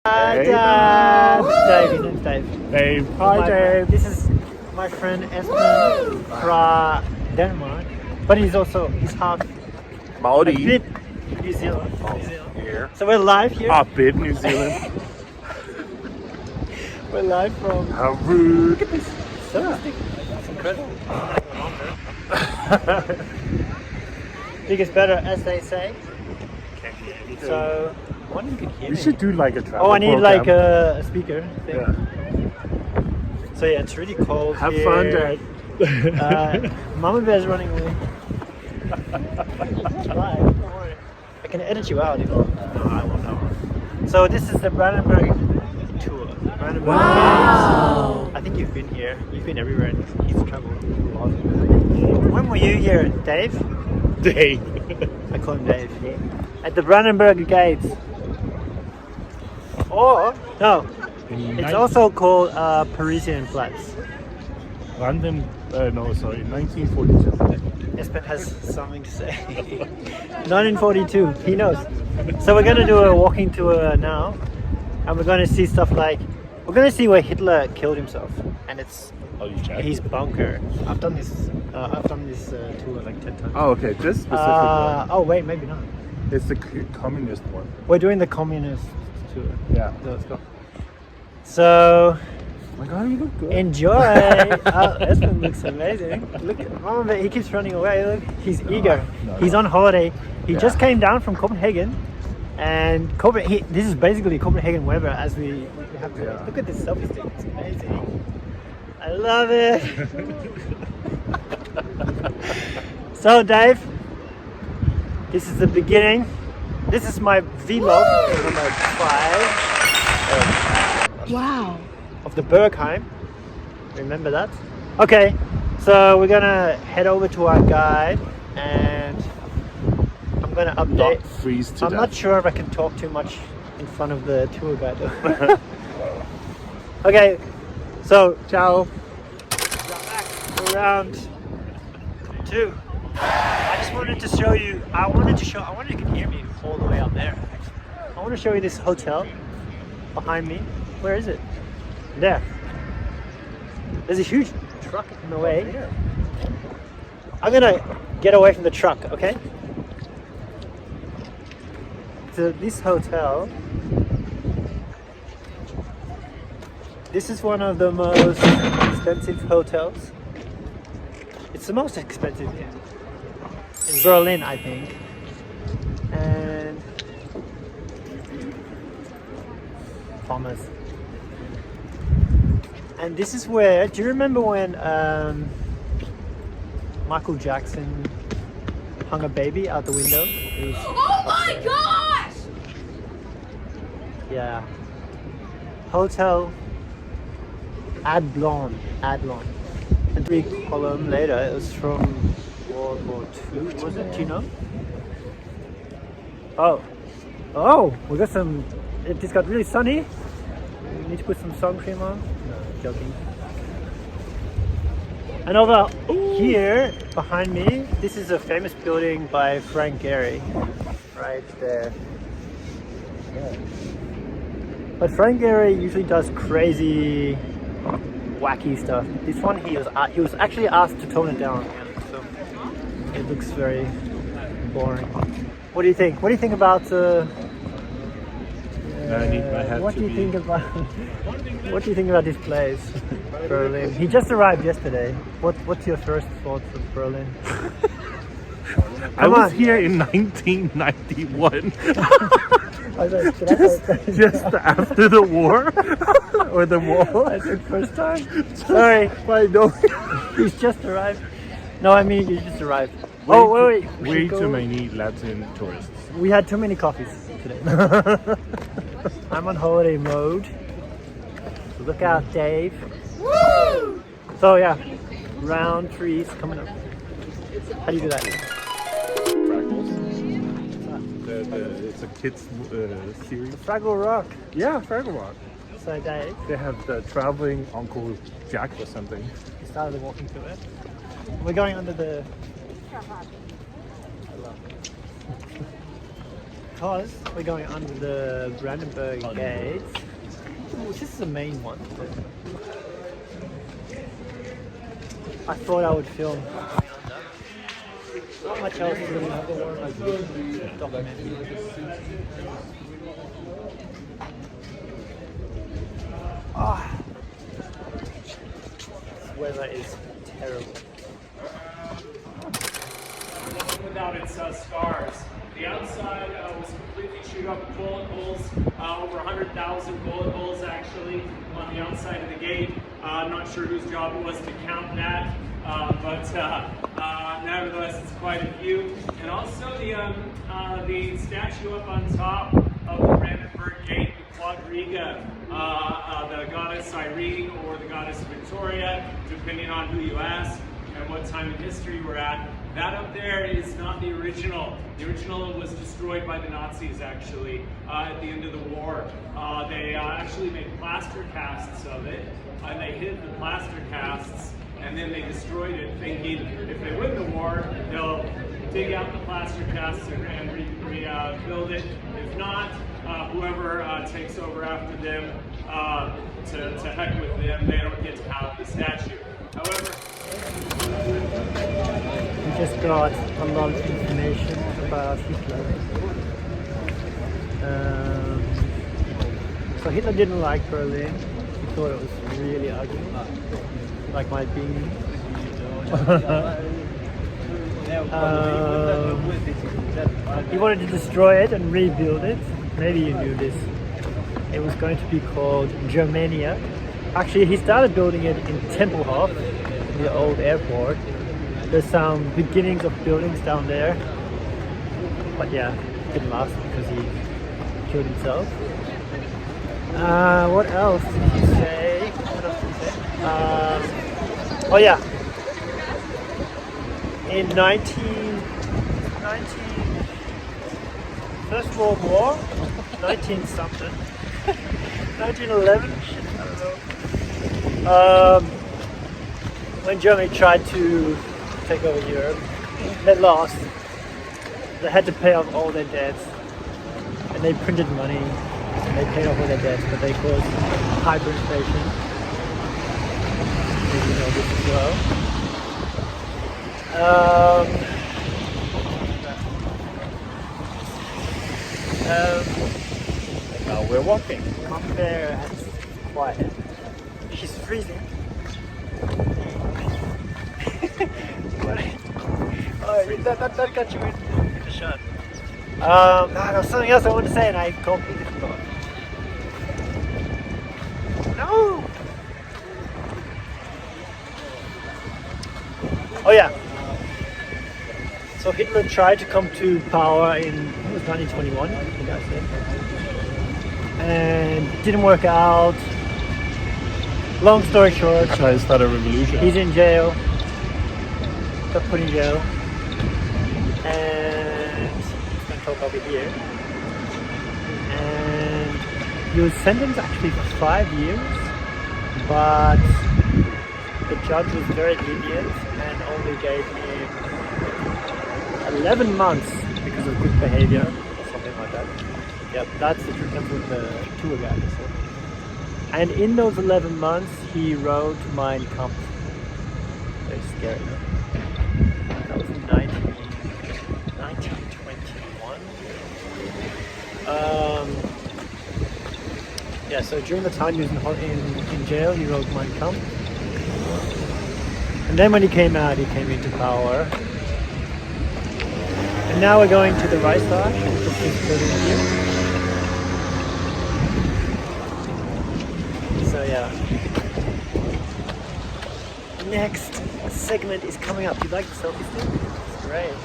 Hey, Dad. Dave, his name's Dave. Dave. Hi, Dave. This is my friend Espen from Denmark, but he's half a Maori. bit New Zealand. Here. So we're live here. A bit New Zealand. We're live from. How rude. Look at this service stick. That's incredible. Big is better, as they say. So, I wonder if you could hear We me. should do like a travel Oh, I need program. like a speaker thing. Yeah. So yeah, it's really cold Have here. fun, Dad. Mama Bear's running away. It's live, don't worry. I can edit you out if you want. No, I won't know. So this is the Brandenburg tour. Brandenburg Caves. I think you've been here. You've been everywhere and you've traveled a lot. When were you here, Dave? Dave. I call him Dave. At the Brandenburg Gates. Or, no, it's also called Parisian Flats. London, no, sorry, 1942. Espen has something to say. 1942, he knows. So we're going to do a walking tour now. And we're going to see stuff like, we're going to see where Hitler killed himself. And it's Oh, you checked? his bunker. I've done this tour like 10 times. Oh, okay, this specific one. Oh wait, maybe not. It's the communist one. We're doing the communist tour. Yeah. So let's go. So Oh my God, you look good. enjoy. Espen looks amazing. Look, Mama Bear, he keeps running away. Look, he's eager. He's on holiday. He just came down from Copenhagen, and this is basically Copenhagen weather as we have today. Yeah. Look at this selfie stick. It's amazing. I love it. So Dave, this is the beginning. This is my vlog number 5. Wow. Of the Bergheim. Remember that? Okay, so we're gonna head over to our guide and I'm gonna update. Not freeze to I'm death. not sure if I can talk too much in front of the tour guide though. Okay, so Ciao. round 2. I just wanted to show you, I wanted you can hear me all the way up there. I want to show you this hotel behind me. Where is it? There. There's a huge truck in the way. I'm gonna get away from the truck, okay? So this hotel, this is one of the most expensive hotels. It's the most expensive in Berlin, I think. And Thomas. And this is where, do you remember when Michael Jackson hung a baby out the window? It was Oh my gosh! Yeah. Hotel Adlon. And 3 column later, it was from World War II, was it? Do you know? Oh, we got some, it just got really sunny. We need to put some sun cream on. No, joking. And over here, behind me, this is a famous building by Frank Gehry. Right there. Yeah. But Frank Gehry usually does crazy, wacky stuff. This one, he was actually asked to tone it down, so it looks very boring. What do you think? What do you think about? I need my head what to do you be- think about? What do you think about this place, Berlin? He just arrived yesterday. What's your first thoughts of Berlin? I was on. here in 1991. I thought, should I say- Just after the war. Or the wall. That's your first time? Sorry. I know. He's just arrived. No, I mean you just arrived. Oh wait. We Way should go- too many Latin tourists. We had too many coffees today. I'm on holiday mode. Look out, Dave. Woo! So yeah, round 3 is coming up. How do you do that? Fraggles. It's a kids series. Fraggle Rock. Yeah, Fraggle Rock. So Dave, They have the traveling Uncle Jack or something. we started walking to it. We're going under the. because we're going under the Brandenburg Gate, which is the main one. I thought I would film. Not much else to document. Ah, this weather is terrible. Without its scars. The outside was completely chewed up with bullet holes, over 100,000 bullet holes actually on the outside of the gate. I'm not sure whose job it was to count that, but nevertheless it's quite a few. And also the statue up on top of the Brandenburg Gate, the Quadriga, the goddess Irene or the goddess Victoria, depending on who you ask and what time in history we're at. That up there is not the original. The original was destroyed by the Nazis actually at the end of the war. They actually made plaster casts of it, and they hid the plaster casts, and then they destroyed it, thinking if they win the war, they'll dig out the plaster casts and rebuild it. If not, whoever takes over after them, to heck with them, they don't get to have the statue. However, We just got a lot of information about Hitler. So Hitler didn't like Berlin. He thought it was really ugly, like my beanie. He wanted to destroy it and rebuild it. Maybe you knew this. It was going to be called Germania. Actually, he started building it in Tempelhof, the old airport. There's some beginnings of buildings down there, but yeah, it didn't last because he killed himself. What else did he say? Oh yeah, in 1990, First World War, 19 something, 1911, shit, I don't know. When Germany tried to take over Europe, they lost. They had to pay off all their debts, and they printed money, and they paid off all their debts, but they caused hyperinflation. Maybe you know this as well. Now we're walking. Mom Bear has quiet. She's freezing. Oh, that got you in the shot. There was something else I wanted to say and I completely forgot. No! Oh yeah. So Hitler tried to come to power in, I think it was 1921, I think I said. And didn't work out. Long story short, Try to start a revolution. he's in jail. Got put in jail. And he's going to talk over here. And he was sentenced actually for 5 years, but the judge was very lenient and only gave him 11 months because of good behavior or something like that. Yep, that's the truth. That's what the tour guide said. And in those 11 months, he wrote Mein Kampf. Very scary, no? That was in 1921. Yeah, so during the time he was in jail, he wrote Mein Kampf. And then when he came out, he came into power. And now we're going to the Reichstag, which is building here. So yeah. Next segment is coming up. You like the selfie stick? It's great.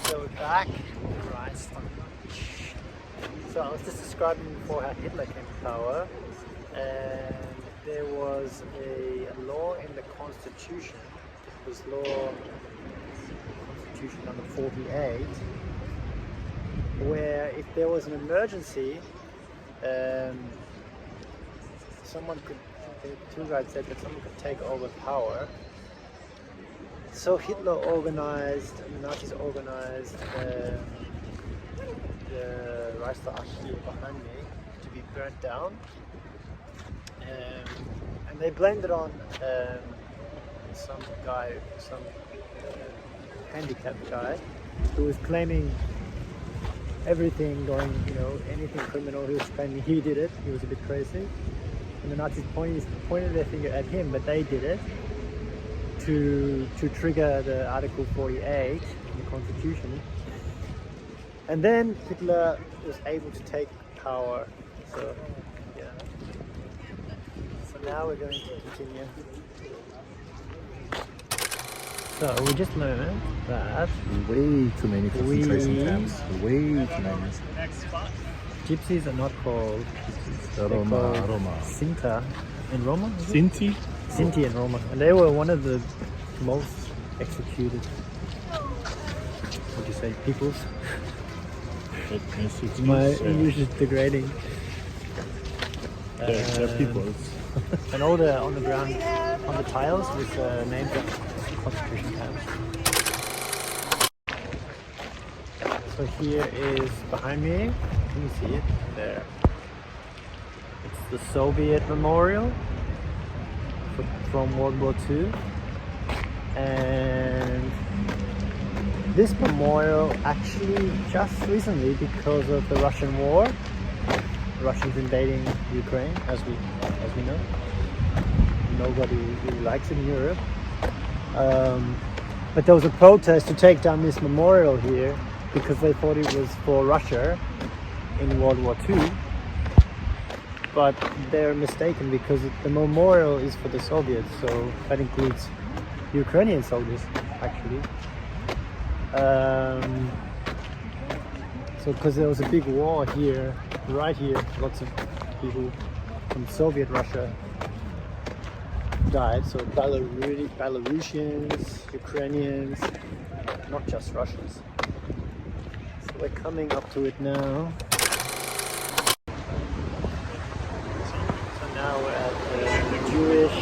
So we're back. Right. So I was just describing before how Hitler came to power, and there was a law in the Constitution. It was Constitution number 48, where if there was an emergency, the tour guide said that someone could take over power So Hitler organized, the Nazis organized the Reichsarchive behind me to be burnt down. And they blamed it on some guy, some handicapped guy, who was claiming everything going, anything criminal. He was claiming he did it. He was a bit crazy. And the Nazis pointed their finger at him, but they did it to trigger the Article 48 in the Constitution. And then Hitler was able to take power. So, yeah. So now we're going to continue. So we just learned that Way too many concentration We- camps. Way too many. Next spot. gypsies are not called gypsies. They're Roma, called Roma. Sinta in Roma. is it? Sinti? Sinti and Roma, and they were one of the most executed. What do you say, peoples? My English is degrading. They're peoples. And all on the ground, on the tiles with names of concentration camps. So here is behind me. Can you see it? There. It's the Soviet memorial from World War II. And this memorial actually just recently, because of the Russian war, Russians invading Ukraine, as we know. Nobody really likes it in Europe. But there was a protest to take down this memorial here because they thought it was for Russia in World War II. But they're mistaken because the memorial is for the Soviets, so that includes Ukrainian soldiers actually. So because there was a big war here, right here, lots of people from Soviet Russia died. So Belarusians, Ukrainians, not just Russians. So we're coming up to it now. So now we're at the Jewish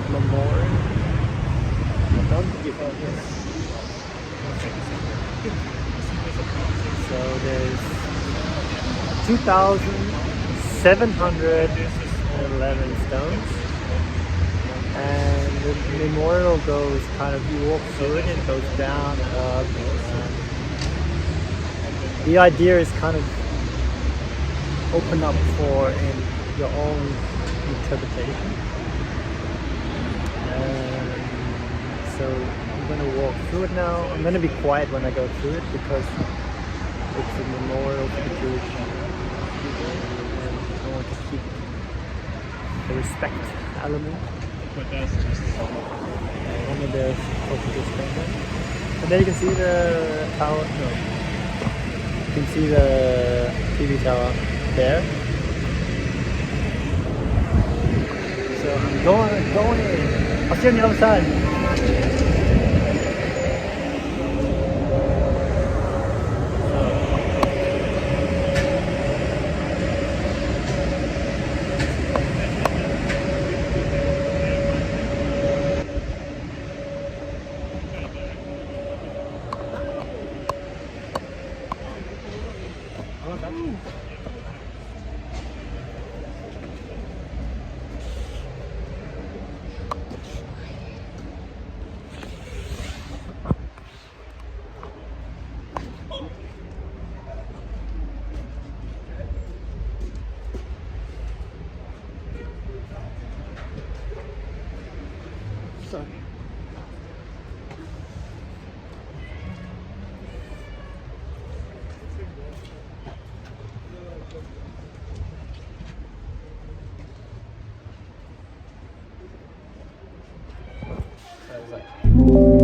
memorial. Don't give up this. So there's 2,711 stones, and the memorial goes you walk through it and it goes down and up. The idea is open up for your own interpretation. So I'm going to walk through it now. I'm going to be quiet when I go through it because it's a memorial to the Jewish people, and I want to keep the respect element. One of the focus things. And then you can see the tower. No, you can see the TV tower there. So I'm going in. I'll see you on the other side.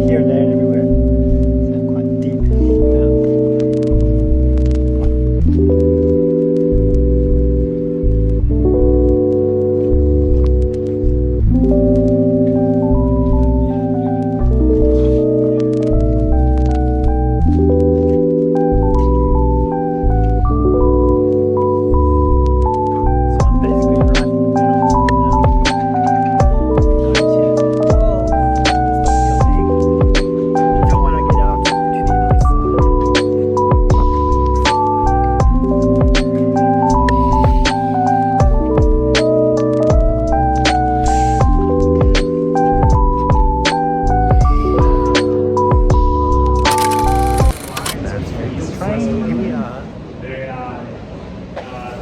Here, there, everywhere. So quite deep down.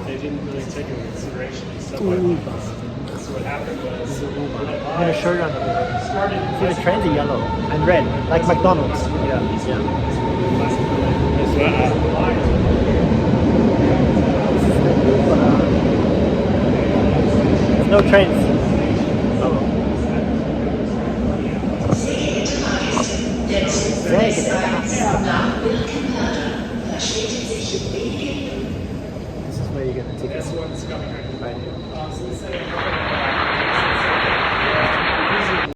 they didn't really take into consideration subway lines. So what happened was I'm gonna show you on the started. See, the trains are yellow and red, like McDonald's. Yeah. There's no trains. This is where you get the tickets. This one's coming right Right here. So this is